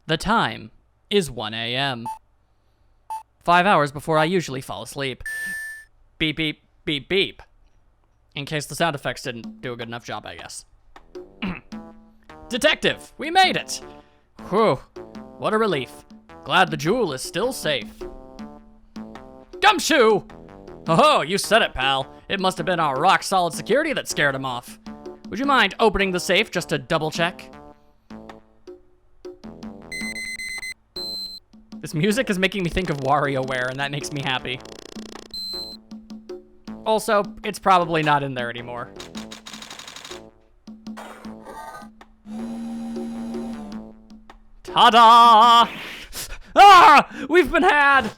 The time is 1 a.m. 5 hours before I usually fall asleep. Beep, beep, beep, beep. In case the sound effects didn't do a good enough job, I guess. Detective, we made it! Whew, what a relief. Glad the jewel is still safe. Gumshoe! Oh, you said it, pal. It must have been our rock-solid security that scared him off. Would you mind opening the safe just to double-check? This music is making me think of WarioWare, and that makes me happy. Also, it's probably not in there anymore. Ta-da! Ah! We've been had!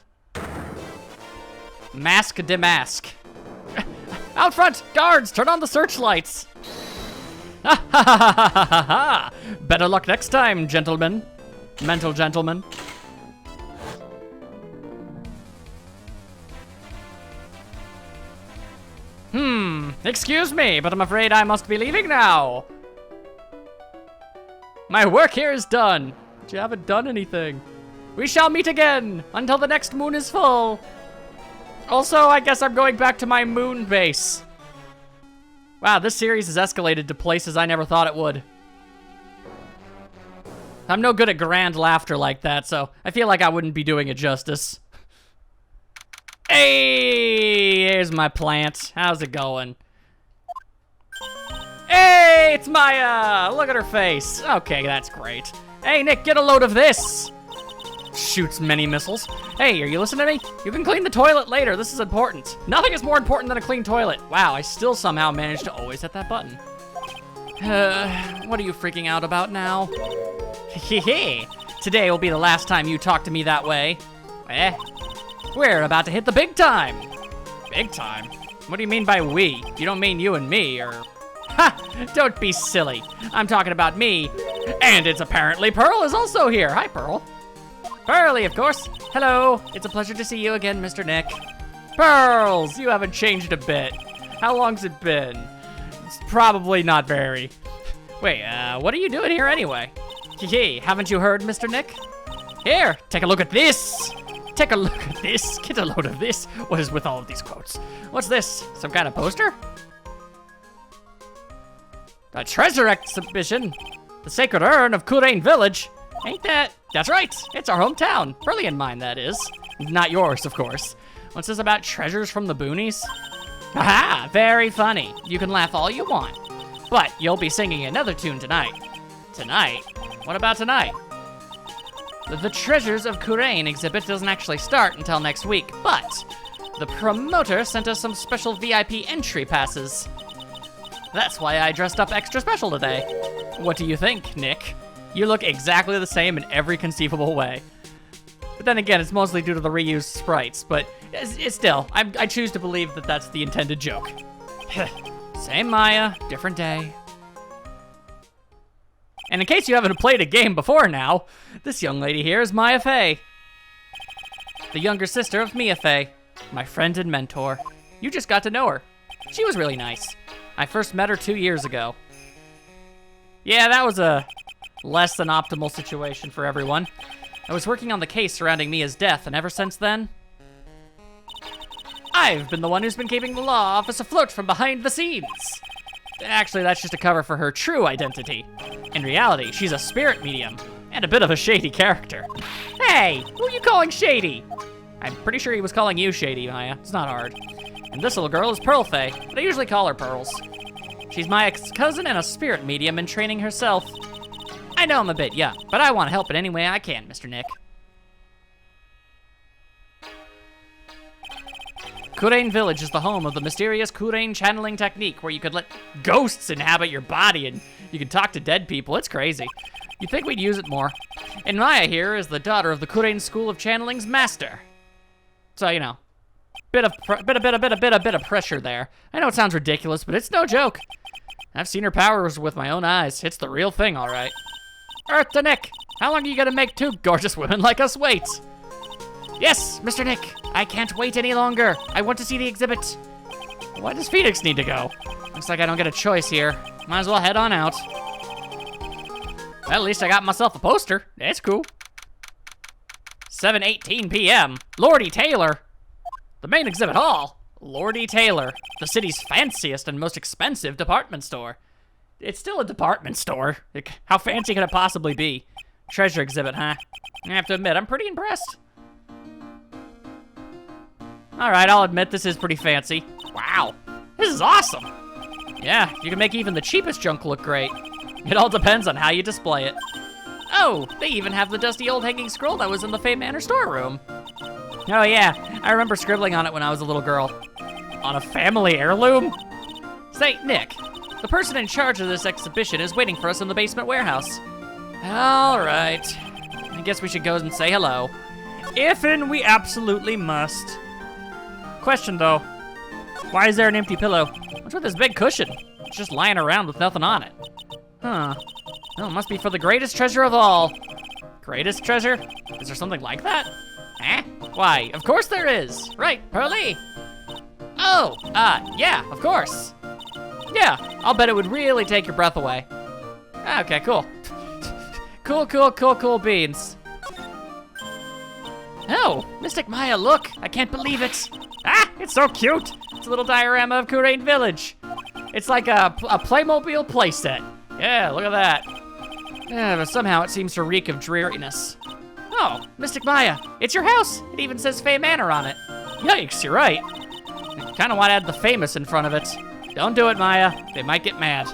Mask demask. Out front! Guards, turn on the searchlights! Ha ha ha ha ha ha! Better luck next time, gentlemen. Mental gentlemen. Excuse me, but I'm afraid I must be leaving now. My work here is done. But you haven't done anything. We shall meet again until the next moon is full. Also, I guess I'm going back to my moon base. Wow, this series has escalated to places I never thought it would. I'm no good at grand laughter like that, so I feel like I wouldn't be doing it justice. Hey, here's my plant. How's it going? Hey, it's Maya! Look at her face. Okay, that's great. Hey, Nick, get a load of this. Shoots many missiles. Hey, are you listening to me? You can clean the toilet later. This is important. Nothing is more important than a clean toilet. Wow, I still somehow managed to always hit that button. What are you freaking out about now? Hehe. Today will be the last time you talk to me that way. We're about to hit the big time. Big time? What do you mean by we? You don't mean you and me, or... Ha! Don't be silly. I'm talking about me. And it's apparently Pearl is also here. Hi, Pearl. Pearly, of course. Hello. It's a pleasure to see you again, Mr. Nick. Pearls, you haven't changed a bit. How long's it been? It's probably not very. Wait, what are you doing here anyway? Hee, haven't you heard, Mr. Nick? Here, take a look at this. Take a look at this. Get a load of this. What is with all of these quotes? What's this? Some kind of poster? A treasure exhibition. The Sacred Urn of Kurain Village. Ain't that? That's right. It's our hometown. Pearly and mine, that is. Not yours, of course. What's this about treasures from the boonies? Aha! Very funny. You can laugh all you want. But you'll be singing another tune tonight. Tonight? What about tonight? The Treasures of Kurain exhibit doesn't actually start until next week, but the promoter sent us some special VIP entry passes. That's why I dressed up extra special today. What do you think, Nick? You look exactly the same in every conceivable way. But then again, it's mostly due to the reused sprites, but it's still, I choose to believe that that's the intended joke. Same Maya, different day. And in case you haven't played a game before now, this young lady here is Maya Fey. The younger sister of Mia Fey, my friend and mentor. You just got to know her. She was really nice. I first met her 2 years ago. Yeah, that was a less than optimal situation for everyone. I was working on the case surrounding Mia's death, and ever since then, I've been the one who's been keeping the law office afloat from behind the scenes. Actually, that's just a cover for her true identity. In reality, she's a spirit medium, and a bit of a shady character. Hey, who are you calling shady? I'm pretty sure he was calling you shady, Maya. It's not hard. And this little girl is Pearl Fey, but I usually call her Pearls. She's my ex-cousin and a spirit medium in training herself. I know I'm a bit young, but I want to help in any way I can, Mr. Nick. Kurain Village is the home of the mysterious Kurain channeling technique, where you could let ghosts inhabit your body and you can talk to dead people. It's crazy. You'd think we'd use it more. And Maya here is the daughter of the Kurain School of Channeling's master. So, you know, bit of pressure there. I know it sounds ridiculous, but it's no joke. I've seen her powers with my own eyes. It's the real thing, all right. Earth to Nick, how long are you gonna make two gorgeous women like us wait? Yes, Mr. Nick, I can't wait any longer. I want to see the exhibit. Why does Phoenix need to go? Looks like I don't get a choice here. Might as well head on out. Well, at least I got myself a poster. That's cool. 7:18 p.m. Lordy Taylor. The main exhibit hall. Lordy Taylor, the city's fanciest and most expensive department store. It's still a department store. How fancy can it possibly be? Treasure exhibit, huh? I have to admit, I'm pretty impressed. All right, I'll admit this is pretty fancy. Wow, this is awesome. Yeah, you can make even the cheapest junk look great. It all depends on how you display it. Oh, they even have the dusty old hanging scroll that was in the Fame Manor storeroom. Oh yeah, I remember scribbling on it when I was a little girl. On a family heirloom? Say, Nick, the person in charge of this exhibition is waiting for us in the basement warehouse. All right, I guess we should go and say hello. If and we absolutely must. Question though, why is there an empty pillow? What's with this big cushion? It's just lying around with nothing on it. Huh, well, it must be for the greatest treasure of all. Greatest treasure? Is there something like that? Eh? Why, of course there is. Right, Pearly? Oh, yeah, of course. Yeah, I'll bet it would really take your breath away. Okay, cool. Cool beans. Oh, Mystic Maya, look, I can't believe it. Ah, it's so cute. It's a little diorama of Kurain Village. It's like a Playmobil playset. Yeah, look at that. Yeah, but somehow it seems to reek of dreariness. Oh, Mystic Maya, it's your house. It even says Fame Manor on it. Yikes, you're right. I kinda wanna add the famous in front of it. Don't do it, Maya. They might get mad.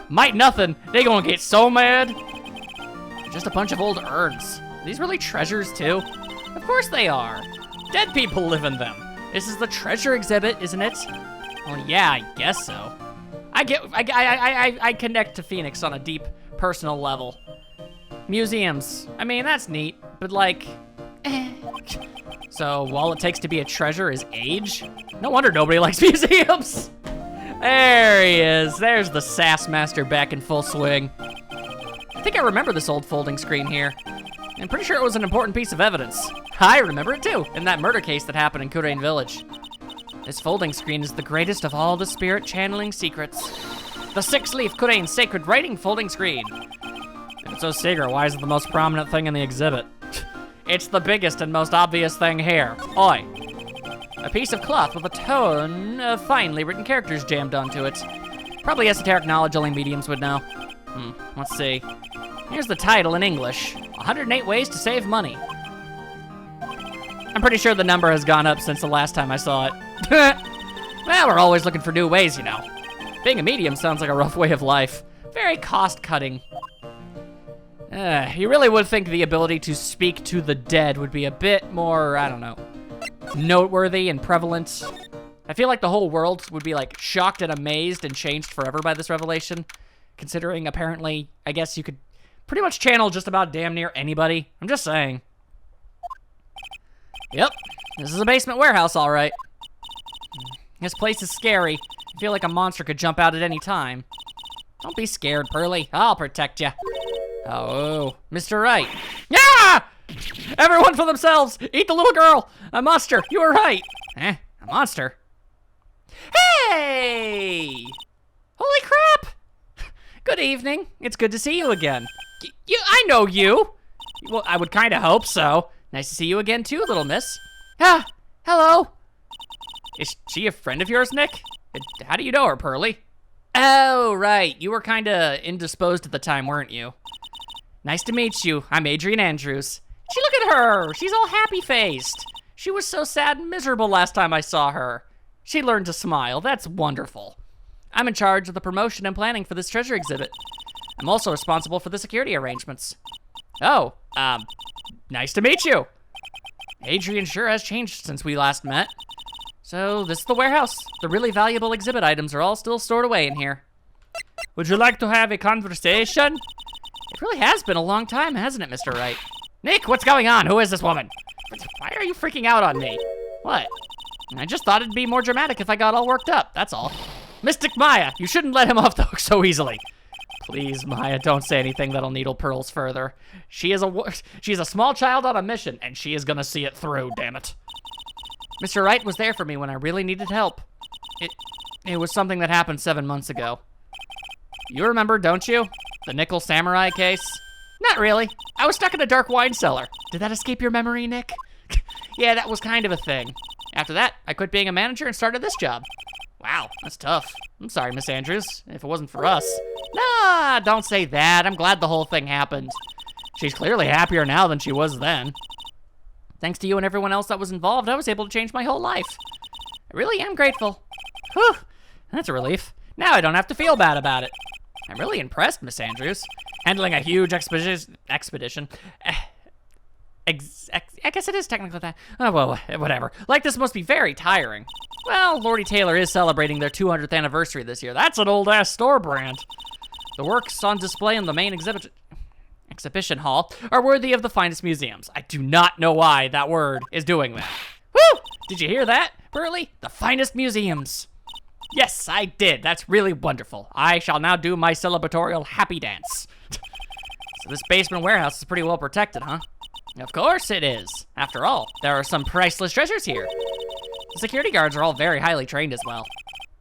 Might nothing, they gonna get so mad. Just a bunch of old urns. Are these really treasures too? Of course they are. Dead people live in them. This is the treasure exhibit, isn't it? Well, yeah, I guess so. I connect to Phoenix on a deep personal level. Museums, I mean, that's neat, but like, So, all it takes to be a treasure is age? No wonder nobody likes museums. There he is, there's the sass master back in full swing. I think I remember this old folding screen here. I'm pretty sure it was an important piece of evidence. I remember it too, in that murder case that happened in Kurain Village. This folding screen is the greatest of all the spirit channeling secrets. The 6-leaf Kurain sacred writing folding screen. If it's so sacred, why is it the most prominent thing in the exhibit? It's the biggest and most obvious thing here. Oi. A piece of cloth with a ton of finely written characters jammed onto it. Probably esoteric knowledge only mediums would know. Let's see. Here's the title in English. 108 Ways to Save Money. I'm pretty sure the number has gone up since the last time I saw it. Well, we're always looking for new ways, you know. Being a medium sounds like a rough way of life. Very cost-cutting. You really would think the ability to speak to the dead would be a bit more, I don't know, noteworthy and prevalent. I feel like the whole world would be like shocked and amazed and changed forever by this revelation, considering apparently, I guess you could pretty much channel just about damn near anybody. I'm just saying. Yep, this is a basement warehouse, all right. This place is scary. I feel like a monster could jump out at any time. Don't be scared, Pearly. I'll protect you. Oh, Mr. Right. Yeah! Everyone for themselves! Eat the little girl! A monster, you were right. A monster? Hey! Holy crap! Good evening. It's good to see you again. I know you. Well, I would kind of hope so. Nice to see you again too, little miss. Ah, hello. Is she a friend of yours, Nick? How do you know her, Pearly? Oh, right. You were kind of indisposed at the time, weren't you? Nice to meet you. I'm Adrian Andrews. See, look at her. She's all happy-faced. She was so sad and miserable last time I saw her. She learned to smile. That's wonderful. I'm in charge of the promotion and planning for this treasure exhibit. I'm also responsible for the security arrangements. Oh, nice to meet you. Adrian sure has changed since we last met. So, this is the warehouse. The really valuable exhibit items are all still stored away in here. Would you like to have a conversation? It really has been a long time, hasn't it, Mr. Wright? Nick, what's going on? Who is this woman? Why are you freaking out on me? What? I just thought it'd be more dramatic if I got all worked up, that's all. Mystic Maya, you shouldn't let him off the hook so easily. Please, Maya, don't say anything that'll needle Pearls further. She's a small child on a mission, and she is gonna see it through, damn it. Mr. Wright was there for me when I really needed help. It was something that happened 7 months ago. You remember, don't you? The Nickel Samurai case? Not really. I was stuck in a dark wine cellar. Did that escape your memory, Nick? Yeah, that was kind of a thing. After that, I quit being a manager and started this job. Wow, that's tough. I'm sorry, Miss Andrews, if it wasn't for us. Nah, don't say that. I'm glad the whole thing happened. She's clearly happier now than she was then. Thanks to you and everyone else that was involved, I was able to change my whole life. I really am grateful. Whew, that's a relief. Now I don't have to feel bad about it. I'm really impressed, Miss Andrews. Handling a huge expedition. I guess it is technically that. Oh, well, whatever. Like, this must be very tiring. Well, Lordy Taylor is celebrating their 200th anniversary this year. That's an old-ass store brand. The works on display in the main exhibition hall are worthy of the finest museums. I do not know why that word is doing that. Woo! Did you hear that, Burley? The finest museums. Yes, I did. That's really wonderful. I shall now do my celebratorial happy dance. So this basement warehouse is pretty well protected, huh? Of course it is. After all, there are some priceless treasures here. The security guards are all very highly trained as well.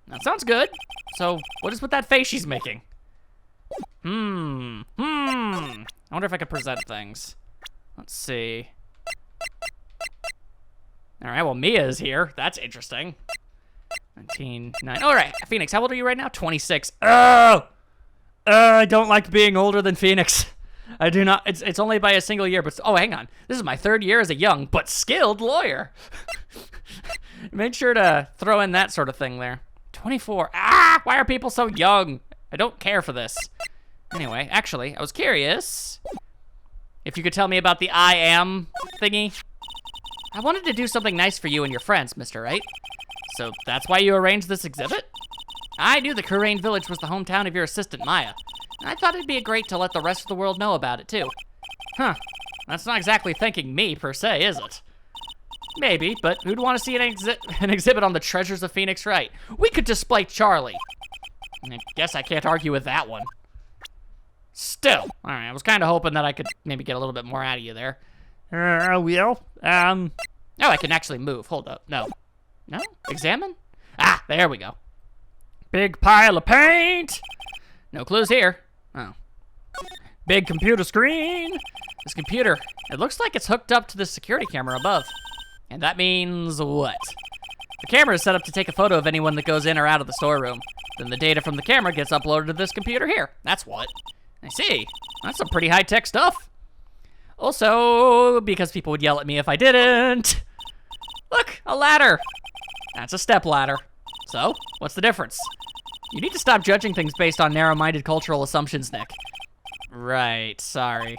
That sounds good. So, what is with that face she's making? I wonder if I could present things. Let's see. All right, well, Mia's here. That's interesting. 19, 9. All right, Phoenix, how old are you right now? 26. Oh! I don't like being older than Phoenix. I do not. It's only by a single year, but oh, hang on. This is my 3rd year as a young but skilled lawyer. Make sure to throw in that sort of thing there. 24. Ah, why are people so young? I don't care for this. Anyway, actually, I was curious if you could tell me about the I am thingy. I wanted to do something nice for you and your friends, Mr. Right? So that's why you arranged this exhibit? I knew the Kurain village was the hometown of your assistant, Maya. I thought it'd be great to let the rest of the world know about it, too. Huh. That's not exactly thanking me, per se, is it? Maybe, but who'd want to see an exhibit on the treasures of Phoenix Wright? We could display Charlie. I guess I can't argue with that one. Still. All right, I was kind of hoping that I could maybe get a little bit more out of you there. Oh, I can actually move. Hold up. No. No? Examine? Ah, there we go. Big pile of paint. No clues here. Oh. Big computer screen. This computer, it looks like it's hooked up to the security camera above. And that means what? The camera is set up to take a photo of anyone that goes in or out of the storeroom. Then the data from the camera gets uploaded to this computer here. That's what. I see. That's some pretty high-tech stuff. Also, because people would yell at me if I didn't. Look, a ladder. That's a step ladder. So, what's the difference? You need to stop judging things based on narrow-minded cultural assumptions, Nick. Right, sorry.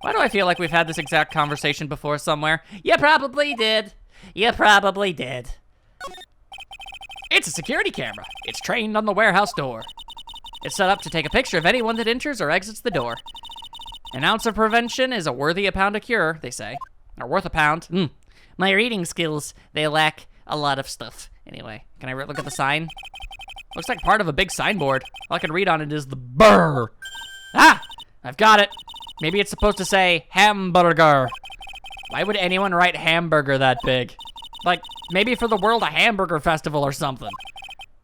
Why do I feel like we've had this exact conversation before somewhere? You probably did. You probably did. It's a security camera. It's trained on the warehouse door. It's set up to take a picture of anyone that enters or exits the door. An ounce of prevention is worth a pound of cure, they say. Or worth a pound. My reading skills, they lack a lot of stuff. Anyway, can I look at the sign? Looks like part of a big signboard. All I can read on it is the burr. Ah! I've got it. Maybe it's supposed to say hamburger. Why would anyone write hamburger that big? Like, maybe for the World Hamburger Festival or something.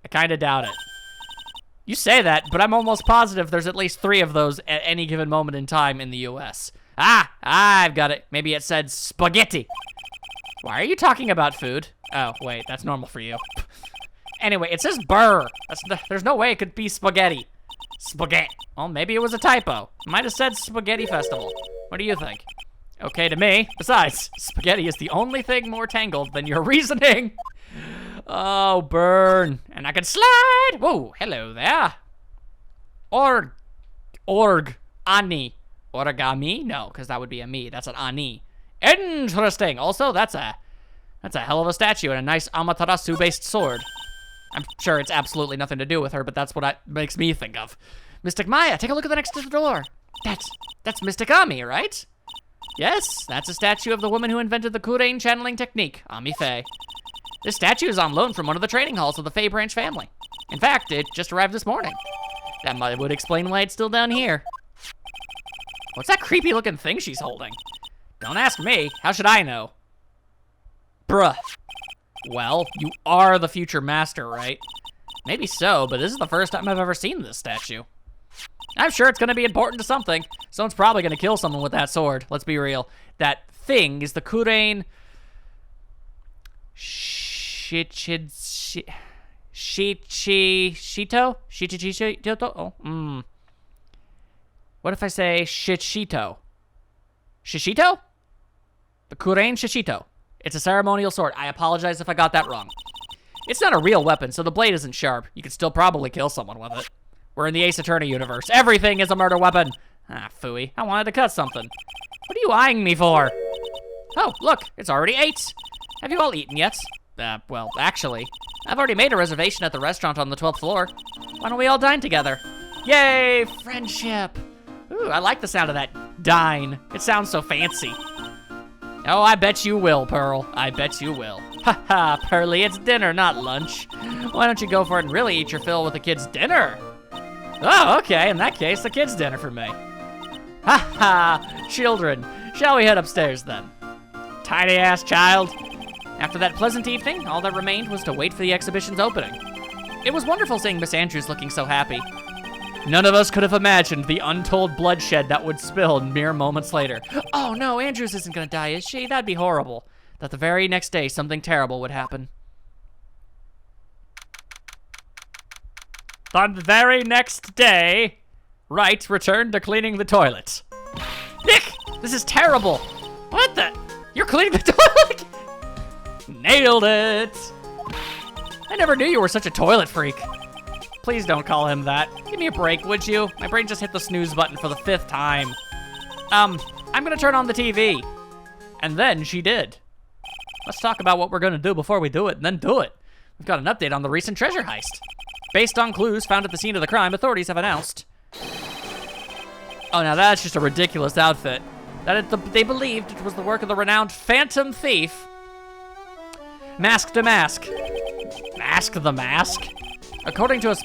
I kinda doubt it. You say that, but I'm almost positive there's at least 3 of those at any given moment in time in the US. Ah, I've got it. Maybe it said spaghetti. Why are you talking about food? Oh, wait, that's normal for you. Anyway, it says burr. There's no way it could be spaghetti. Spaghetti. Well, maybe it was a typo. Might have said spaghetti festival. What do you think? Okay to me. Besides, spaghetti is the only thing more tangled than your reasoning. Oh, burn. And I can slide. Whoa, hello there. Ani. Origami? No, because that would be a me. That's an ani. Interesting. Also, that's a hell of a statue and a nice Amaterasu-based sword. I'm sure it's absolutely nothing to do with her, but that's what it makes me think of. Mystic Maya, take a look at the next door. That's Mystic Ami, right? Yes, that's a statue of the woman who invented the Kurain channeling technique, Ami Faye. This statue is on loan from one of the training halls of the Faye branch family. In fact, it just arrived this morning. That would explain why it's still down here. What's that creepy looking thing she's holding? Don't ask me, how should I know? Bruh. Well, you are the future master, right? Maybe so, but this is the first time I've ever seen this statue. I'm sure it's gonna be important to something. Someone's probably gonna kill someone with that sword, let's be real. That thing is the Kurain Shito? Oh, What if I say Shishito? Shishito? The Kurain Shishito. It's a ceremonial sword. I apologize if I got that wrong. It's not a real weapon, so the blade isn't sharp. You could still probably kill someone with it. We're in the Ace Attorney universe. Everything is a murder weapon. Ah, phooey. I wanted to cut something. What are you eyeing me for? Oh, look, it's already 8. Have you all eaten yet? Well, actually, I've already made a reservation at the restaurant on the 12th floor. Why don't we all dine together? Yay, friendship. Ooh, I like the sound of that dine. It sounds so fancy. Oh, I bet you will, Pearl. I bet you will. Ha ha, Pearly, it's dinner, not lunch. Why don't you go for it and really eat your fill with the kids' dinner? Oh, okay, in that case, the kids' dinner for me. Ha ha, children. Shall we head upstairs then? Tiny-ass child. After that pleasant evening, all that remained was to wait for the exhibition's opening. It was wonderful seeing Miss Andrews looking so happy. None of us could have imagined the untold bloodshed that would spill mere moments later. Oh no, Andrews isn't gonna die, is she? That'd be horrible. That the very next day, something terrible would happen. On the very next day, Wright returned to cleaning the toilet. Nick, this is terrible. What the? You're cleaning the toilet? Nailed it. I never knew you were such a toilet freak. Please don't call him that. Give me a break, would you? My brain just hit the snooze button for the 5th time. I'm gonna turn on the TV. And then she did. Let's talk about what we're gonna do before we do it, and then do it. We've got an update on the recent treasure heist. Based on clues found at the scene of the crime, authorities have announced. Oh, now that's just a ridiculous outfit. They believed it was the work of the renowned Phantom Thief. Mask the Mask. Mask the Mask? According to a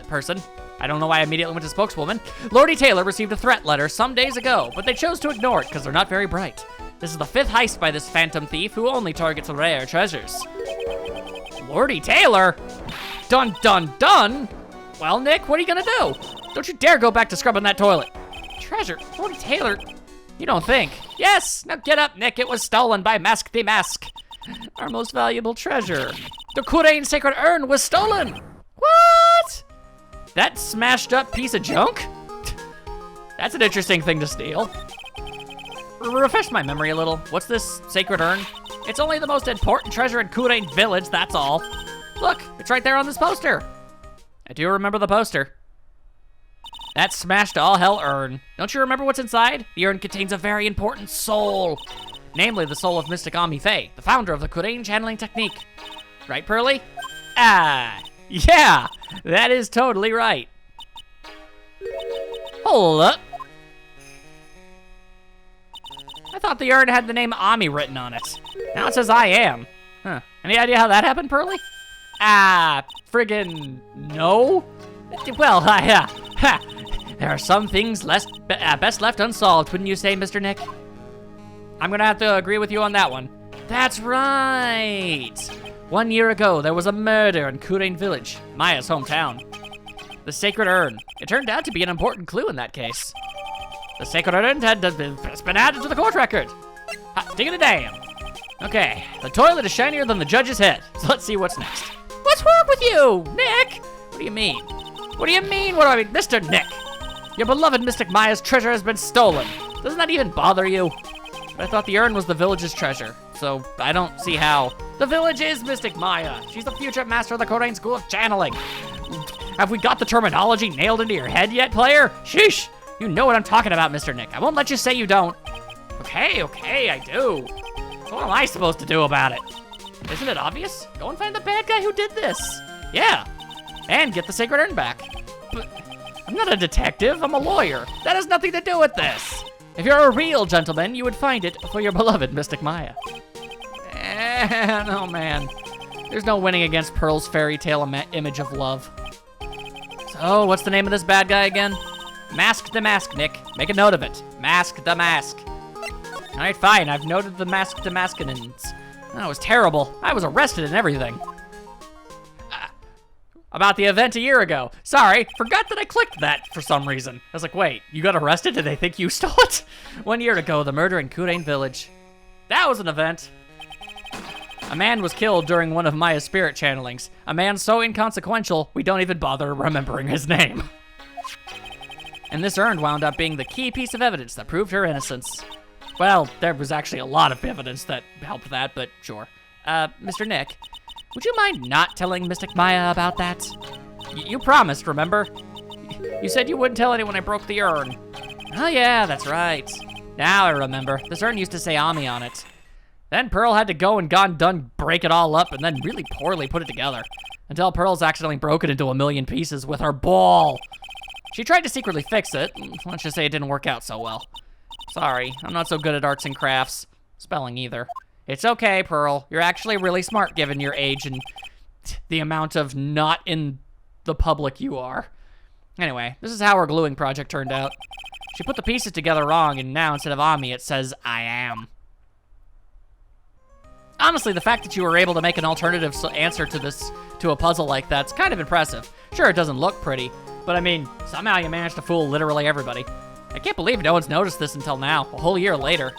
person, I don't know why I immediately went to spokeswoman, Lordy Taylor received a threat letter some days ago, but they chose to ignore it because they're not very bright. This is the 5th heist by this Phantom Thief who only targets rare treasures. Lordy Taylor? Dun dun dun! Well, Nick, what are you gonna do? Don't you dare go back to scrubbing that toilet. Treasure? Lordy Taylor? You don't think? Yes! Now get up, Nick. It was stolen by Mask the Mask. Our most valuable treasure. The Kurain Sacred Urn was stolen! What? That smashed up piece of junk? That's an interesting thing to steal. Refresh my memory a little. What's this sacred urn? It's only the most important treasure in Kurain Village, that's all. Look, it's right there on this poster. I do remember the poster. That smashed all hell urn. Don't you remember what's inside? The urn contains a very important soul. Namely, the soul of Mystic Ami Faye, the founder of the Kurain channeling technique. Right, Pearly? Ah, yeah, that is totally right. Hold up. I thought the urn had the name Ami written on it. Now it says I am. Huh. Any idea how that happened, Pearly? Ah, friggin' no? Well, there are some things best left unsolved, wouldn't you say, Mr. Nick? I'm gonna have to agree with you on that one. That's right. 1 year ago, there was a murder in Kurain Village, Maya's hometown. The Sacred Urn. It turned out to be an important clue in that case. The Sacred Urn has been added to the court record. Diggity damn. Okay, the toilet is shinier than the judge's head, so let's see what's next. What's wrong with you, Nick? What do you mean? What do you mean? What do I mean? Mr. Nick, your beloved Mystic Maya's treasure has been stolen. Doesn't that even bother you? But I thought the urn was the village's treasure, so I don't see how. The village is Mystic Maya. She's the future master of the Kurain School of Channeling. Have we got the terminology nailed into your head yet, player? Sheesh. You know what I'm talking about, Mr. Nick. I won't let you say you don't. Okay, I do. So what am I supposed to do about it? Isn't it obvious? Go and find the bad guy who did this. Yeah, and get the Sacred Urn back. But I'm not a detective, I'm a lawyer. That has nothing to do with this. If you're a real gentleman, you would find it for your beloved Mystic Maya. Oh man. There's no winning against Pearl's fairy tale image of love. So, what's the name of this bad guy again? Mask the Mask, Nick. Make a note of it. Mask the Mask. All right, fine. I've noted the Mask the Maskinins. That was terrible. I was arrested and everything. About the event a year ago. Sorry, forgot that I clicked that for some reason. I was like, wait, you got arrested? Did they think you stole it? 1 year ago, the murder in Kurain Village. That was an event. A man was killed during one of Maya's spirit channelings. A man so inconsequential, we don't even bother remembering his name. And this urn wound up being the key piece of evidence that proved her innocence. Well, there was actually a lot of evidence that helped that, but sure. Mr. Nick, would you mind not telling Mystic Maya about that? You promised, remember? You said you wouldn't tell anyone I broke the urn. Oh yeah, that's right. Now I remember. This urn used to say Ami on it. Then Pearl had to go and done break it all up and then really poorly put it together. Until Pearl's accidentally broke it into a million pieces with her ball. She tried to secretly fix it. Let's just say it didn't work out so well. Sorry, I'm not so good at arts and crafts. Spelling either. It's okay, Pearl. You're actually really smart given your age and the amount of not in the public you are. Anyway, this is how her gluing project turned out. She put the pieces together wrong, and now instead of Ami, it says I am. Honestly, the fact that you were able to make an alternative answer to a puzzle like that's kind of impressive. Sure, it doesn't look pretty, but I mean, somehow you managed to fool literally everybody. I can't believe no one's noticed this until now, a whole year later.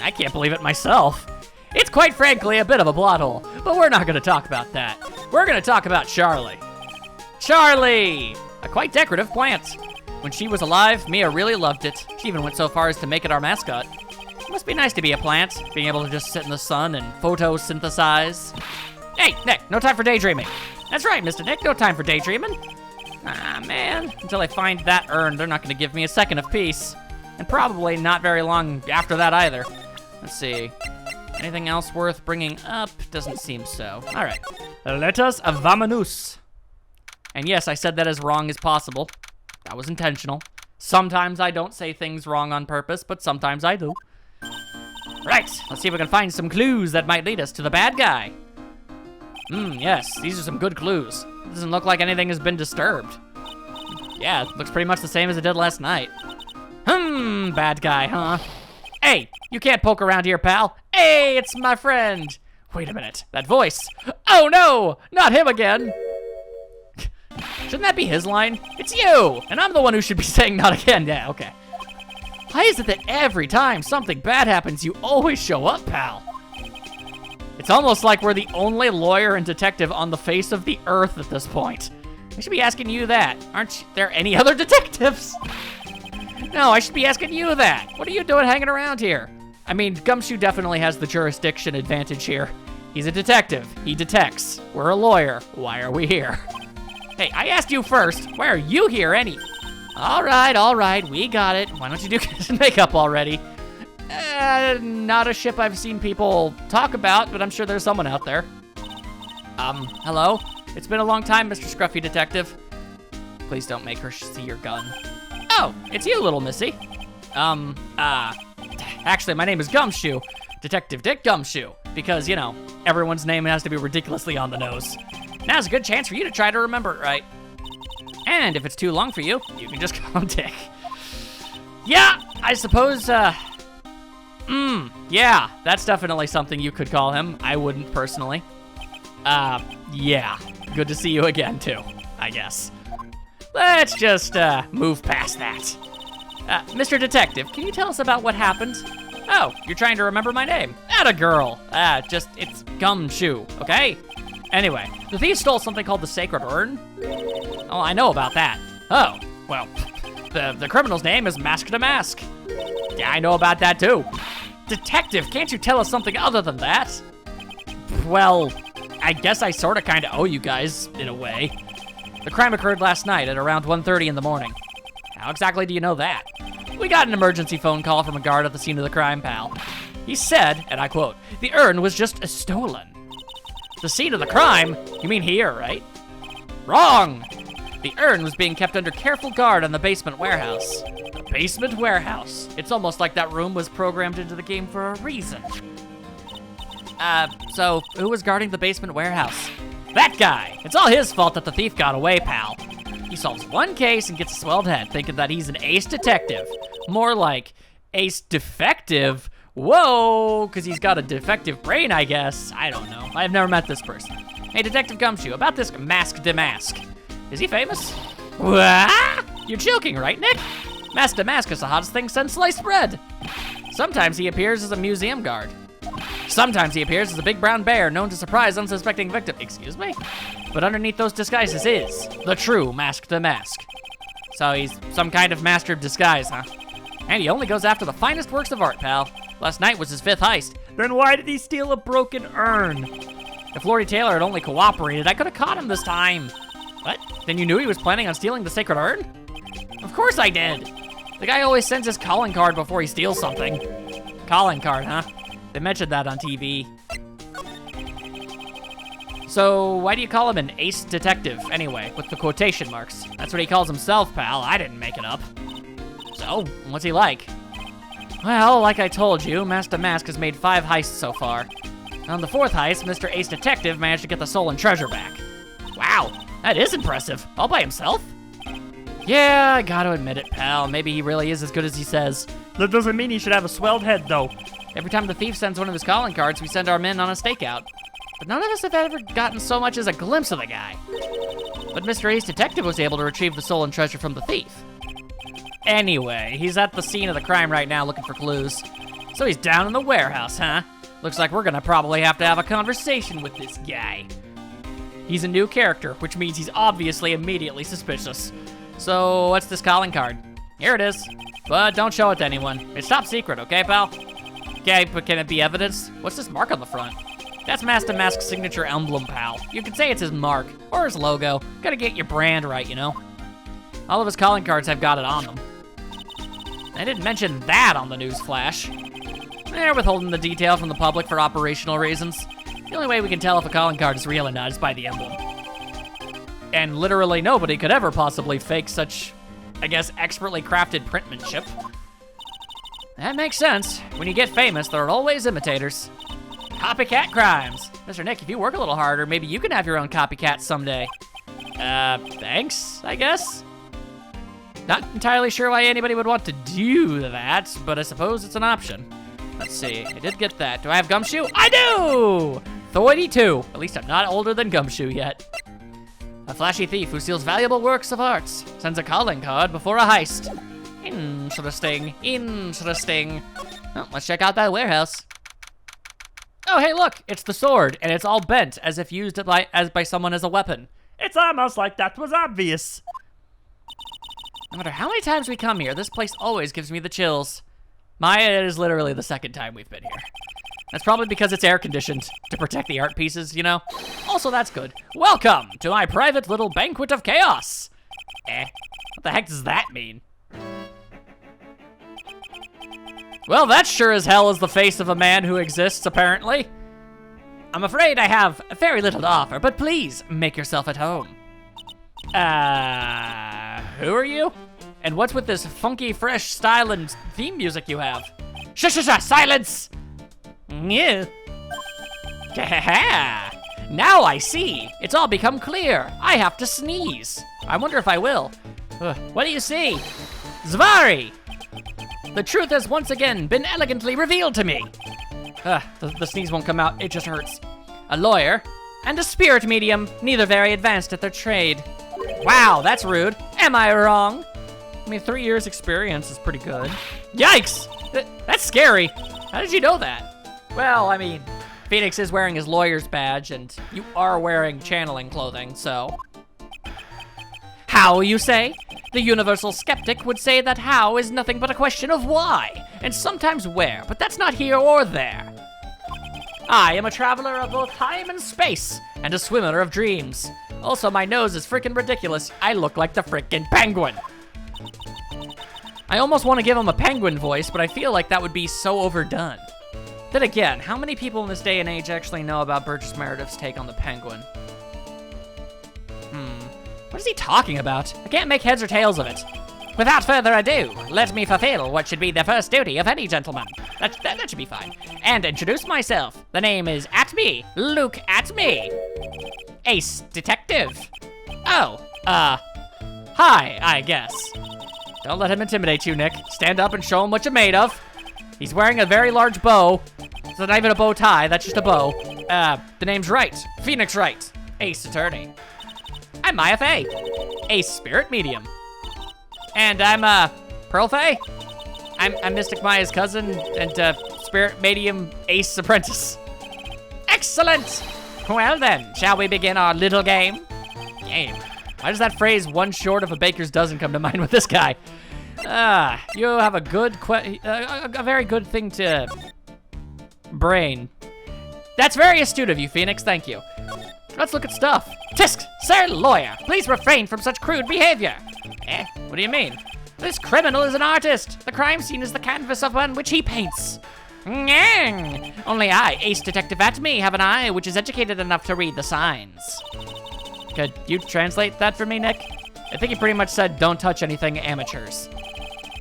I can't believe it myself. It's quite frankly a bit of a plot hole, but we're not gonna talk about that. We're gonna talk about Charlie. Charlie! A quite decorative plant. When she was alive, Mia really loved it. She even went so far as to make it our mascot. It must be nice to be a plant, being able to just sit in the sun and photosynthesize. Hey, Nick, no time for daydreaming. That's right, Mr. Nick, no time for daydreaming. Ah, man, until I find that urn, they're not gonna give me a second of peace. And probably not very long after that either. Let's see. Anything else worth bringing up? Doesn't seem so. All right, let us vamonos. And yes, I said that as wrong as possible. That was intentional. Sometimes I don't say things wrong on purpose, but sometimes I do. Right, let's see if we can find some clues that might lead us to the bad guy. Yes, these are some good clues. It doesn't look like anything has been disturbed. Yeah, it looks pretty much the same as it did last night. Bad guy, huh? Hey, you can't poke around here, pal. Hey, it's my friend. Wait a minute, that voice. Oh no, not him again. Shouldn't that be his line? It's you, and I'm the one who should be saying not again. Yeah, okay. Why is it that every time something bad happens, you always show up, pal? It's almost like we're the only lawyer and detective on the face of the earth at this point. I should be asking you that. Aren't there any other detectives? No, I should be asking you that. What are you doing hanging around here? I mean, Gumshoe definitely has the jurisdiction advantage here. He's a detective. He detects. We're a lawyer. Why are we here? Hey, I asked you first. Why are you here, All right, we got it. Why don't you do some makeup already? Not a ship I've seen people talk about, but I'm sure there's someone out there. Hello? It's been a long time, Mr. Scruffy Detective. Please don't make her see your gun. Oh, it's you, little missy. Actually, my name is Gumshoe. Detective Dick Gumshoe. Because, you know, everyone's name has to be ridiculously on the nose. Now's a good chance for you to try to remember it right. And if it's too long for you, you can just call him Dick. Yeah, I suppose, yeah, that's definitely something you could call him. I wouldn't personally. Yeah, good to see you again too, I guess. Let's just, move past that. Mr. Detective, can you tell us about what happened? Oh, you're trying to remember my name. Atta girl. It's Gumshoe, okay? Anyway, the thief stole something called the Sacred Urn. Oh, I know about that. Oh, well, the criminal's name is Mask to Mask. Yeah, I know about that too. Detective, can't you tell us something other than that? Well, I guess I sorta kinda owe you guys, in a way. The crime occurred last night at around 1:30 in the morning. How exactly do you know that? We got an emergency phone call from a guard at the scene of the crime, pal. He said, and I quote, "The urn was just stolen." The scene of the crime? You mean here, right? Wrong! The urn was being kept under careful guard in the basement warehouse. The basement warehouse. It's almost like that room was programmed into the game for a reason. So who was guarding the basement warehouse? That guy! It's all his fault that the thief got away, pal. He solves one case and gets a swelled head, thinking that he's an ace detective. More like ace defective. Whoa, because he's got a defective brain, I guess. I don't know. I've never met this person. Hey, Detective Gumshoe, about this Mask to Mask. Is he famous? What? You're joking, right, Nick? Mask to Mask is the hottest thing since sliced bread. Sometimes he appears as a museum guard. Sometimes he appears as a big brown bear known to surprise unsuspecting victim. Excuse me? But underneath those disguises is the true Mask the Mask. So he's some kind of master of disguise, huh? And he only goes after the finest works of art, pal. Last night was his 5th heist. Then why did he steal a broken urn? If Lordy Taylor had only cooperated, I could have caught him this time. What? Then you knew he was planning on stealing the sacred urn? Of course I did. The guy always sends his calling card before he steals something. Calling card, huh? They mentioned that on TV. So why do you call him an ace detective, anyway, with the quotation marks? That's what he calls himself, pal. I didn't make it up. So, what's he like? Well, like I told you, Master Mask has made 5 heists so far. On the 4th heist, Mr. Ace Detective managed to get the stolen treasure back. Wow, that is impressive. All by himself? Yeah, I gotta admit it, pal. Maybe he really is as good as he says. That doesn't mean he should have a swelled head, though. Every time the thief sends one of his calling cards, we send our men on a stakeout. But none of us have ever gotten so much as a glimpse of the guy. But Mr. Ace Detective was able to retrieve the stolen treasure from the thief. Anyway, he's at the scene of the crime right now looking for clues. So he's down in the warehouse, huh? Looks like we're gonna probably have to have a conversation with this guy. He's a new character, which means he's obviously immediately suspicious. So, what's this calling card? Here it is. But don't show it to anyone. It's top secret, okay, pal? Okay, but can it be evidence? What's this mark on the front? That's Master Mask's signature emblem, pal. You could say it's his mark, or his logo. Gotta get your brand right, you know? All of his calling cards have got it on them. I didn't mention that on the news flash. They're withholding the detail from the public for operational reasons. The only way we can tell if a calling card is real or not is by the emblem. And literally nobody could ever possibly fake such, I guess, expertly crafted printmanship. That makes sense. When you get famous, there are always imitators. Copycat crimes. Mr. Nick, if you work a little harder, maybe you can have your own copycat someday. Thanks, I guess? Not entirely sure why anybody would want to do that, but I suppose it's an option. Let's see, I did get that. Do I have Gumshoe? I do! 32. At least I'm not older than Gumshoe yet. A flashy thief who steals valuable works of art sends a calling card before a heist. Interesting, interesting. Well, let's check out that warehouse. Oh, hey, look, it's the sword, and it's all bent as if used by someone as a weapon. It's almost like that was obvious. No matter how many times we come here, this place always gives me the chills. It is literally the 2nd time we've been here. That's probably because it's air conditioned to protect the art pieces, you know? Also, that's good. Welcome to my private little banquet of chaos. What the heck does that mean? Well, that sure as hell is the face of a man who exists, apparently. I'm afraid I have very little to offer, but please make yourself at home. Who are you? And what's with this funky, fresh style and theme music you have? Silence! Yeah. Now I see. It's all become clear. I have to sneeze. I wonder if I will. What do you see? Zvari! The truth has once again been elegantly revealed to me. The sneeze won't come out, it just hurts. A lawyer and a spirit medium, neither very advanced at their trade. Wow, that's rude. Am I wrong? I mean, 3 years experience is pretty good. Yikes! That's scary. How did you know that? Well, I mean, Phoenix is wearing his lawyer's badge, and you are wearing channeling clothing, so. How, you say? The universal skeptic would say that how is nothing but a question of why, and sometimes where, but that's not here or there. I am a traveler of both time and space, and a swimmer of dreams. Also, my nose is freaking ridiculous. I look like the freaking penguin. I almost want to give him a penguin voice, but I feel like that would be so overdone. Then again, how many people in this day and age actually know about Burgess Meredith's take on the penguin? What is he talking about? I can't make heads or tails of it. Without further ado, let me fulfill what should be the first duty of any gentleman. That should be fine. And introduce myself. The name is Atme. Look at me. Ace Detective. Oh, hi, I guess. Don't let him intimidate you, Nick. Stand up and show him what you're made of. He's wearing a very large bow. It's not even a bow tie, that's just a bow. The name's Wright. Phoenix Wright. Ace Attorney. I'm Maya Faye. Ace Spirit Medium. And I'm, Pearl Faye. I'm Mystic Maya's cousin and, Spirit Medium Ace Apprentice. Excellent! Well then, shall we begin our little game? Game? Why does that phrase, one short of a baker's dozen, come to mind with this guy? You have a good a very good thing to brain. That's very astute of you, Phoenix, thank you. Let's look at stuff. Tisk, sir lawyer, please refrain from such crude behavior. What do you mean? This criminal is an artist. The crime scene is the canvas upon which he paints. Nyang. Only I, Ace Detective Atme, have an eye which is educated enough to read the signs. Could you translate that for me, Nick? I think he pretty much said, don't touch anything amateurs.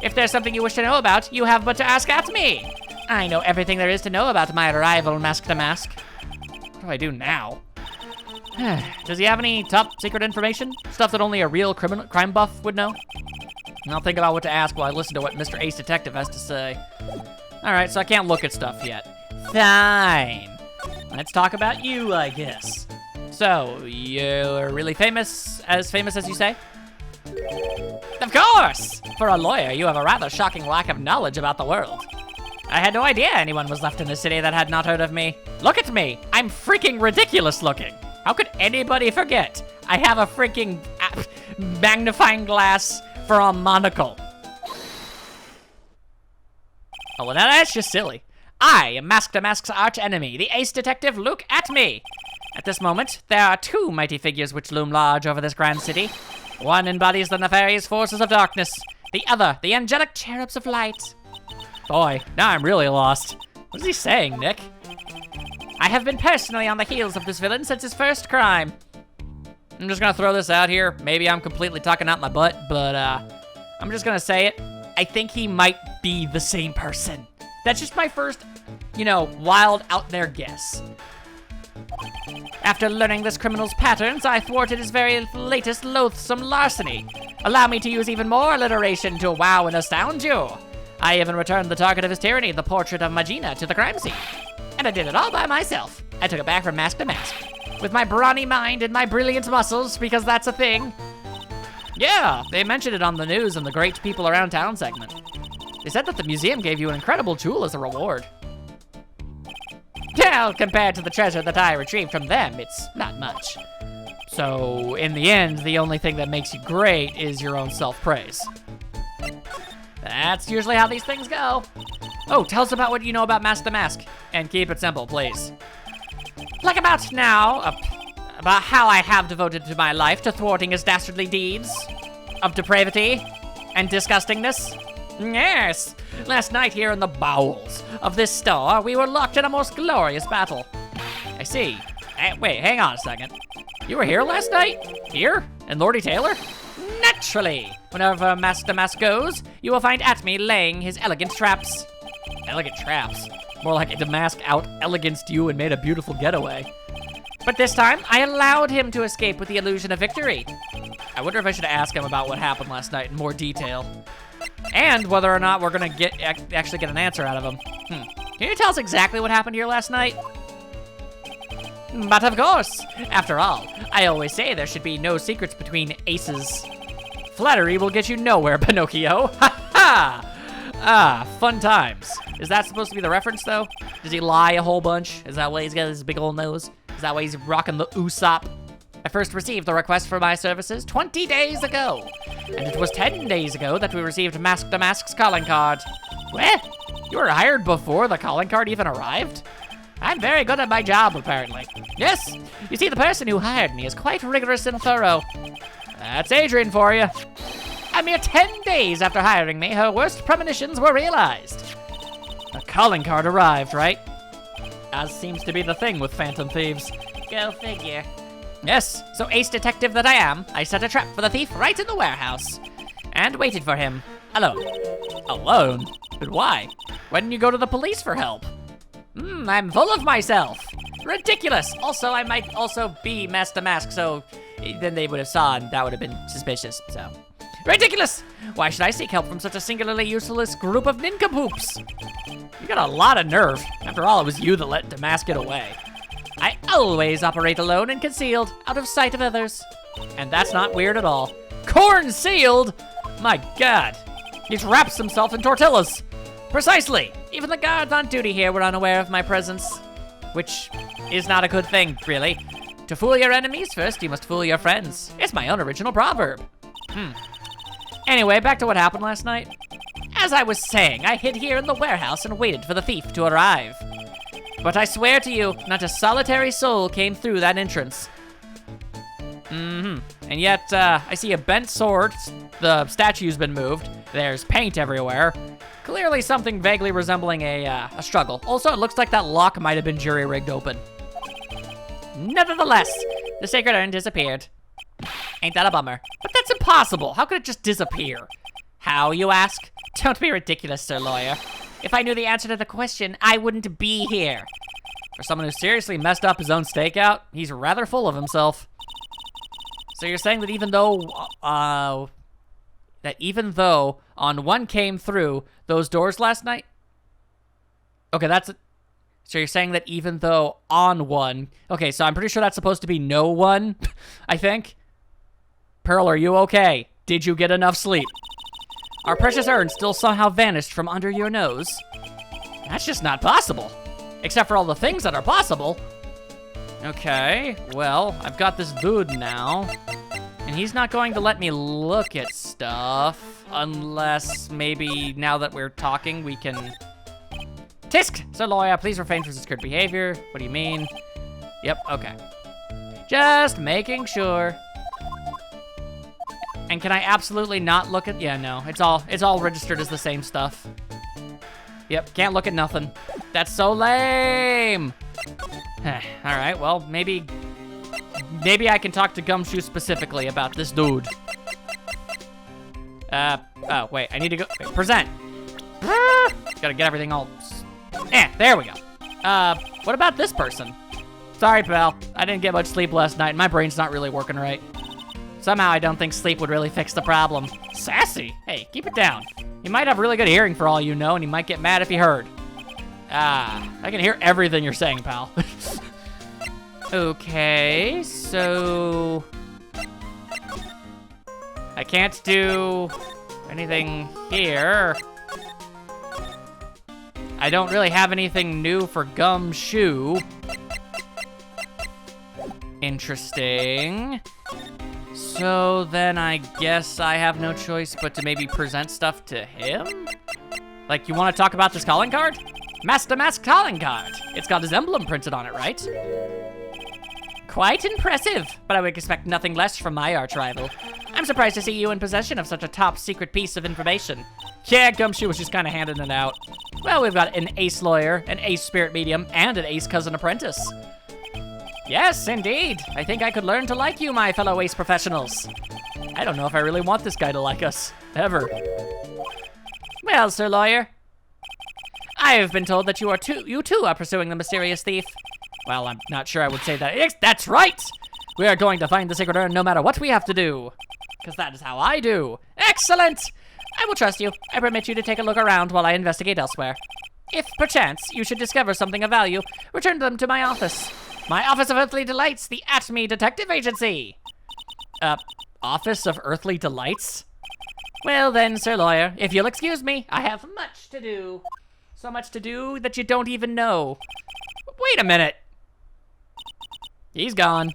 If there's something you wish to know about, you have but to ask Atme. I know everything there is to know about my rival, Mask to Mask. What do I do now? Does he have any top secret information? Stuff that only a real crime buff would know? I'll think about what to ask while I listen to what Mr. Ace Detective has to say. All right, so I can't look at stuff yet. Fine. Let's talk about you, I guess. So, you're really famous as you say? Of course! For a lawyer, you have a rather shocking lack of knowledge about the world. I had no idea anyone was left in the city that had not heard of me. Look at me! I'm freaking ridiculous looking. How could anybody forget? I have a freaking magnifying glass for a monocle. Oh, well, now that's just silly. I am Mask to Mask's arch enemy, the Ace Detective Luke Atme. At this moment, there are two mighty figures which loom large over this grand city. One embodies the nefarious forces of darkness, the other, the angelic cherubs of light. Boy, now I'm really lost. What is he saying, Nick? I have been personally on the heels of this villain since his first crime. I'm just gonna throw this out here. Maybe I'm completely talking out my butt, but I'm just gonna say it. I think he might be the same person. That's just my first, wild out there guess. After learning this criminal's patterns, I thwarted his very latest loathsome larceny. Allow me to use even more alliteration to wow and astound you. I even returned the target of his tyranny, the portrait of Magina, to the crime scene. And I did it all by myself. I took it back from Mask to Mask. With my brawny mind and my brilliant muscles, because that's a thing. Yeah, they mentioned it on the news in the Great People Around Town segment. They said that the museum gave you an incredible tool as a reward. Well, compared to the treasure that I retrieved from them, it's not much. So, in the end, the only thing that makes you great is your own self-praise. That's usually how these things go. Oh, tell us about what you know about Mask to Mask. And keep it simple, please. Like about now, about how I have devoted to my life to thwarting his dastardly deeds of depravity and disgustingness. Yes, last night here in the bowels of this store, we were locked in a most glorious battle. I see. Wait, hang on a second. You were here last night? Here? In Lordy Taylor? Naturally! Whenever Mask to Mask goes, you will find Atme laying his elegant traps. Elegant traps? More like the mask out eleganced you and made a beautiful getaway. But this time, I allowed him to escape with the illusion of victory. I wonder if I should ask him about what happened last night in more detail. And whether or not we're gonna actually get an answer out of him. Can you tell us exactly what happened here last night? But of course, after all, I always say there should be no secrets between aces. Flattery will get you nowhere, Pinocchio. Ha ha! Ah, fun times. Is that supposed to be the reference, though? Does he lie a whole bunch? Is that why he's got his big old nose? Is that why he's rocking the Usopp? I first received the request for my services 20 days ago. And it was 10 days ago that we received Mask to Mask's calling card. What? You were hired before the calling card even arrived? I'm very good at my job, apparently. Yes, you see, the person who hired me is quite rigorous and thorough. That's Adrian for you. A mere 10 days after hiring me, her worst premonitions were realized. The calling card arrived, right? As seems to be the thing with Phantom Thieves. Go figure. Yes, so Ace Detective that I am, I set a trap for the thief right in the warehouse. And waited for him. Alone. Alone? But why? Why didn't you go to the police for help? I'm full of myself. Ridiculous. Also, I might also be Mask to Mask, so then they would have saw and that would have been suspicious, so. Ridiculous! Why should I seek help from such a singularly useless group of nincompoops? You got a lot of nerve. After all, it was you that let Damask get away. I always operate alone and concealed, out of sight of others. And that's not weird at all. Corn sealed? My God. He wraps himself in tortillas. Precisely. Even the guards on duty here were unaware of my presence. which is not a good thing, really. To fool your enemies, first you must fool your friends. It's my own original proverb. Anyway, back to what happened last night. As I was saying, I hid here in the warehouse and waited for the thief to arrive. But I swear to you, not a solitary soul came through that entrance. And yet, I see a bent sword, the statue's been moved, there's paint everywhere. Clearly something vaguely resembling a struggle. Also, it looks like that lock might have been jury-rigged open. Nevertheless, the sacred urn disappeared. Ain't that a bummer? But that's impossible. How could it just disappear? How, you ask? Don't be ridiculous, Sir Lawyer. If I knew the answer to the question, I wouldn't be here. For someone who seriously messed up his own stakeout, he's rather full of himself. So you're saying that even though on one came through those doors last night? Okay, so you're saying that even though on one, okay, so I'm pretty sure that's supposed to be no one, I think. Pearl, are you okay? Did you get enough sleep? Our precious urn still somehow vanished from under your nose. That's just not possible. Except for all the things that are possible. Okay, well, I've got this dude now. And he's not going to let me look at stuff. Unless maybe now that we're talking, we can... Tisk! Sir Lawyer, please refrain from such good behavior. What do you mean? Yep, okay. Just making sure. And can I absolutely not look at... Yeah, no, it's all registered as the same stuff. Yep, can't look at nothing. That's so lame! All right, well, maybe I can talk to Gumshoe specifically about this dude. Oh, wait, I need to go... Wait, present! Gotta get everything all... there we go. What about this person? Sorry, pal. I didn't get much sleep last night, and my brain's not really working right. Somehow I don't think sleep would really fix the problem. Sassy? Hey, keep it down. You might have really good hearing for all you know, and you might get mad if you heard. I can hear everything you're saying, pal. Okay, so... I can't do anything here. I don't really have anything new for Gumshoe. Interesting. So then I guess I have no choice but to maybe present stuff to him? Like, you want to talk about this calling card? Master Mask calling card. It's got his emblem printed on it, right? Quite impressive, but I would expect nothing less from my arch rival. I'm surprised to see you in possession of such a top secret piece of information. Yeah, Gumshoe was just kind of handing it out. Well, we've got an ace lawyer, an ace spirit medium, and an ace cousin apprentice. Yes, indeed. I think I could learn to like you, my fellow ace professionals. I don't know if I really want this guy to like us, ever. Well, Sir Lawyer, I have been told that you too are pursuing the mysterious thief. Well, I'm not sure I would say that. That's right! We are going to find the sacred urn no matter what we have to do. Because that is how I do. Excellent! I will trust you. I permit you to take a look around while I investigate elsewhere. If, perchance, you should discover something of value, return them to my office. My Office of Earthly Delights, the Atme Detective Agency. Office of Earthly Delights? Well then, Sir Lawyer, if you'll excuse me, I have much to do. So much to do that you don't even know. Wait a minute. He's gone.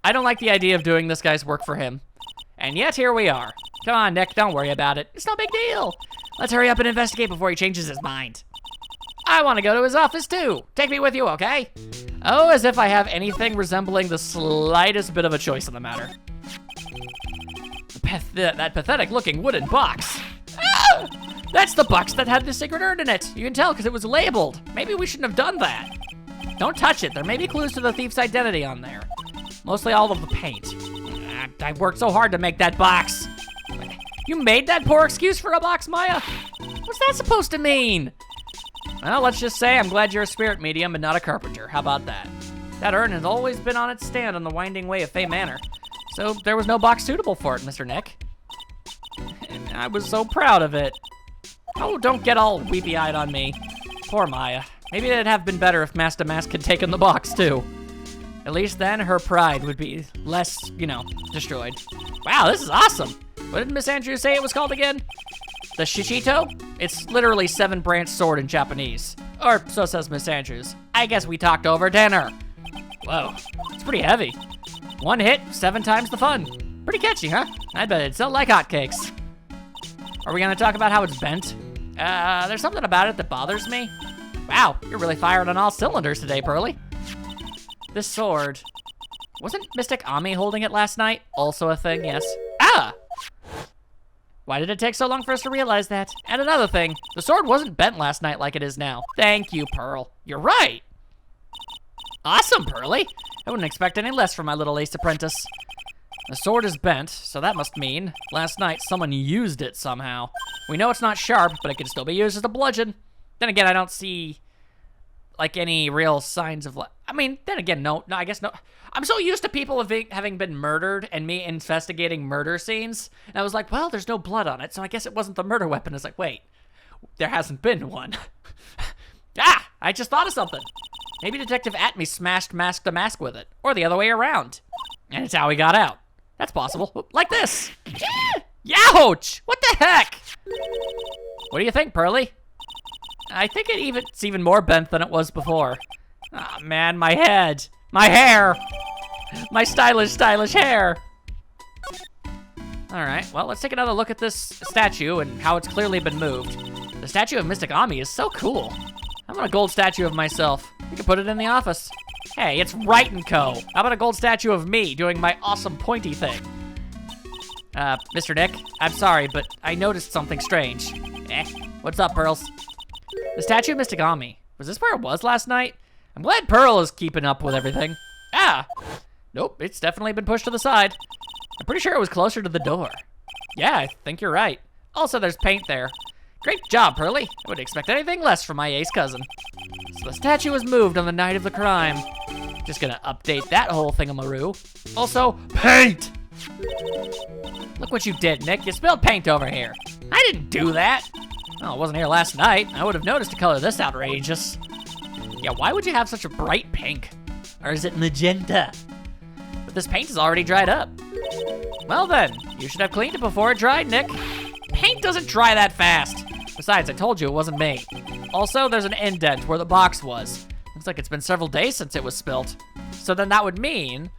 I don't like the idea of doing this guy's work for him. And yet here we are. Come on, Nick, don't worry about it. It's no big deal. Let's hurry up and investigate before he changes his mind. I want to go to his office too. Take me with you, okay? Oh, as if I have anything resembling the slightest bit of a choice in the matter. That pathetic-looking wooden box. Ah! That's the box that had the sacred urn in it. You can tell because it was labeled. Maybe we shouldn't have done that. Don't touch it. There may be clues to the thief's identity on there. Mostly all of the paint. I worked so hard to make that box. You made that poor excuse for a box, Maya? What's that supposed to mean? Well, let's just say I'm glad you're a spirit medium and not a carpenter. How about that? That urn has always been on its stand on the winding way of Fey Manor. So there was no box suitable for it, Mr. Nick. And I was so proud of it. Oh, don't get all weepy-eyed on me. Poor Maya. Maybe it'd have been better if Master Mask had taken the box, too. At least then her pride would be less, destroyed. Wow, this is awesome. What did Miss Andrews say it was called again? The Shichito? It's literally 7-branch sword in Japanese. Or so says Miss Andrews. I guess we talked over dinner. Whoa, it's pretty heavy. 1 hit, 7 times the fun. Pretty catchy, huh? I bet it'd sell like hotcakes. Are we gonna talk about how it's bent? There's something about it that bothers me. Wow, you're really firing on all cylinders today, Pearly. This sword, wasn't Mystic Ami holding it last night? Also a thing, yes. Ah! Why did it take so long for us to realize that? And another thing, the sword wasn't bent last night like it is now. Thank you, Pearl. You're right. Awesome, Pearly. I wouldn't expect any less from my little ace apprentice. The sword is bent, so that must mean last night someone used it somehow. We know it's not sharp, but it can still be used as a bludgeon. Then again, I don't see like any real signs of, I mean, then again, no, I guess no. I'm so used to people having been murdered and me investigating murder scenes. And I was like, well, there's no blood on it, so I guess it wasn't the murder weapon. It's like, wait, there hasn't been one. Ah, I just thought of something. Maybe Detective Atme smashed mask to mask with it, or the other way around. And it's how he got out. That's possible. Like this. Youch! What the heck? What do you think, Pearly? I think it's even more bent than it was before. Ah, man, my head. My hair. My stylish hair. All right, well, let's take another look at this statue and how it's clearly been moved. The statue of Mystic Ami is so cool. I want a gold statue of myself. We could put it in the office. Hey, it's Right & Co. How about a gold statue of me doing my awesome pointy thing? Mr. Nick, I'm sorry, but I noticed something strange. What's up, Pearls? The statue of Mystic Ami. Was this where it was last night? I'm glad Pearl is keeping up with everything. Ah! Nope, it's definitely been pushed to the side. I'm pretty sure it was closer to the door. Yeah, I think you're right. Also, there's paint there. Great job, Pearly. I wouldn't expect anything less from my ace cousin. So the statue was moved on the night of the crime. Just gonna update that whole thingamaroo. Also, paint! Look what you did, Nick. You spilled paint over here. I didn't do that. Oh, it wasn't here last night. I would have noticed to color this outrageous. Yeah, why would you have such a bright pink? Or is it magenta? But this paint is already dried up. Well then, you should have cleaned it before it dried, Nick. Paint doesn't dry that fast. Besides, I told you it wasn't me. Also, there's an indent where the box was. Looks like it's been several days since it was spilt. So then that would mean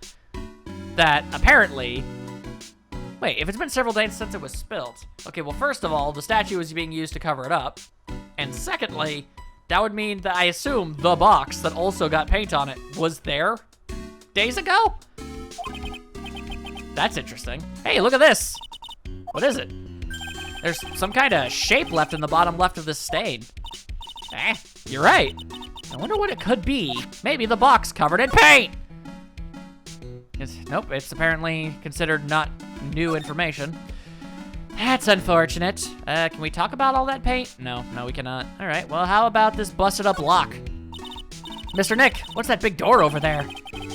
that apparently, wait, if it's been several days since it was spilt, okay, well, first of all, the statue is being used to cover it up. And secondly, that would mean that I assume the box that also got paint on it was there days ago? That's interesting. Hey, look at this. What is it? There's some kind of shape left in the bottom left of this stain. You're right. I wonder what it could be. Maybe the box covered in paint. Nope, it's apparently considered not new information. That's unfortunate. Can we talk about all that paint? No, we cannot. All right, well, how about this busted up lock? Mr. Nick, what's that big door over there?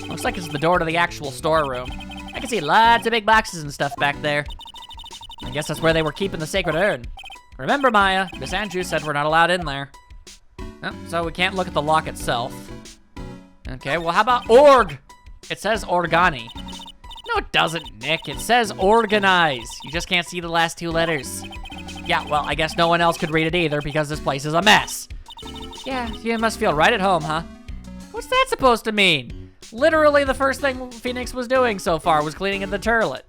Looks like it's the door to the actual storeroom. I can see lots of big boxes and stuff back there. I guess that's where they were keeping the sacred urn. Remember, Maya, Miss Andrews said we're not allowed in there. Oh, so we can't look at the lock itself. Okay, well, how about org? It says organi. No, it doesn't, Nick. It says organize. You just can't see the last 2 letters. Yeah, well, I guess no one else could read it either because this place is a mess. Yeah, you must feel right at home, huh? What's that supposed to mean? Literally the first thing Phoenix was doing so far was cleaning in the toilet.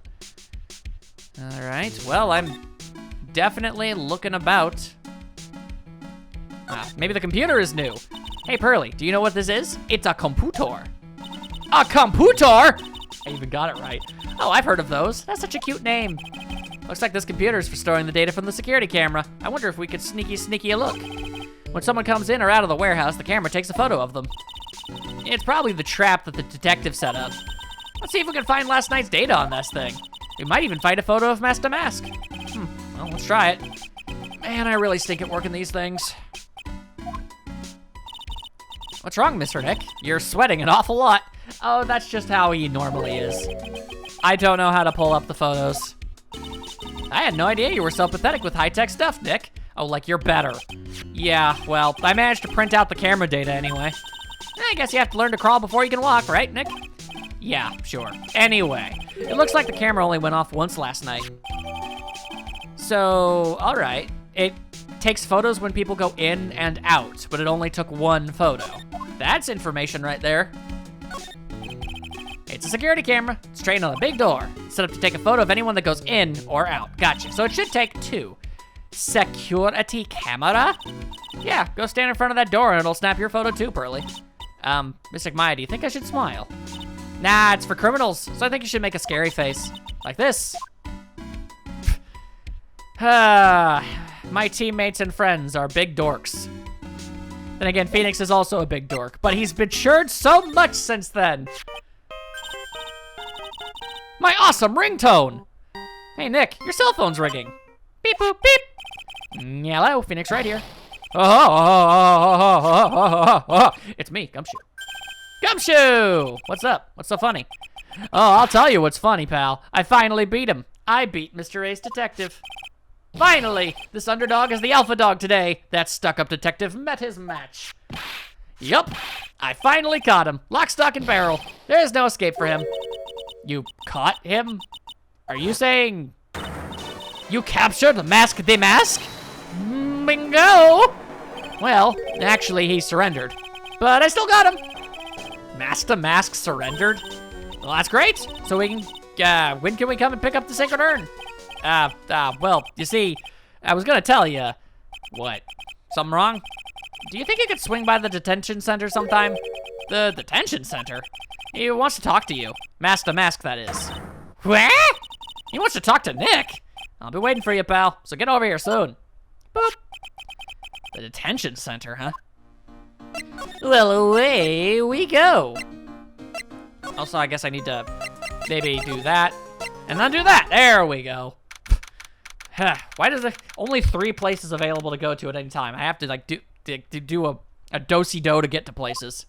All right, well, I'm definitely looking about. Maybe the computer is new. Hey, Pearly, do you know what this is? It's a computer. A computer? I even got it right. Oh, I've heard of those. That's such a cute name. Looks like this computer is for storing the data from the security camera. I wonder if we could sneaky a look. When someone comes in or out of the warehouse, the camera takes a photo of them. It's probably the trap that the detective set up. Let's see if we can find last night's data on this thing. We might even find a photo of Mask to Mask. Well, let's try it. Man, I really stink at working these things. What's wrong, Mr. Nick? You're sweating an awful lot. Oh, that's just how he normally is. I don't know how to pull up the photos. I had no idea you were so pathetic with high-tech stuff, Nick. Oh, like you're better. Yeah, well, I managed to print out the camera data anyway. I guess you have to learn to crawl before you can walk, right, Nick? Yeah, sure. Anyway, it looks like the camera only went off once last night. So, all right. It takes photos when people go in and out, but it only took 1 photo. That's information right there. It's a security camera. It's trained on a big door. It's set up to take a photo of anyone that goes in or out. Gotcha. So it should take 2. Security camera? Yeah, go stand in front of that door and it'll snap your photo too, Pearly. Mystic Maya, do you think I should smile? Nah, it's for criminals, so I think you should make a scary face. Like this. My teammates and friends are big dorks. Then again, Phoenix is also a big dork, but he's matured so much since then. My awesome ringtone! Hey, Nick, your cell phone's ringing. Beep, boop, beep. Hello, Phoenix right here. It's me, Gumshoe. Gumshoe! What's up? What's so funny? Oh, I'll tell you what's funny, pal. I finally beat him. I beat Mr. Ace Detective. Finally, this underdog is the alpha dog today. That stuck-up detective met his match. Yup, I finally caught him. Lock, stock, and barrel. There's no escape for him. You caught him? Are you saying you captured the mask? Bingo! Well, actually, he surrendered. But I still got him. Mask to mask surrendered? Well, that's great. So we can, when can we come and pick up the sacred urn? Well, you see, I was gonna tell you. What? Something wrong? Do you think you could swing by the detention center sometime? The detention center? He wants to talk to you. Mask to mask, that is. What? He wants to talk to Nick? I'll be waiting for you, pal, so get over here soon. Boop. The detention center, huh? Well, away we go. Also, I guess I need to maybe do that, and then do that. There we go. Why does there only 3 places available to go to at any time? I have to like do a do-si-do to get to places.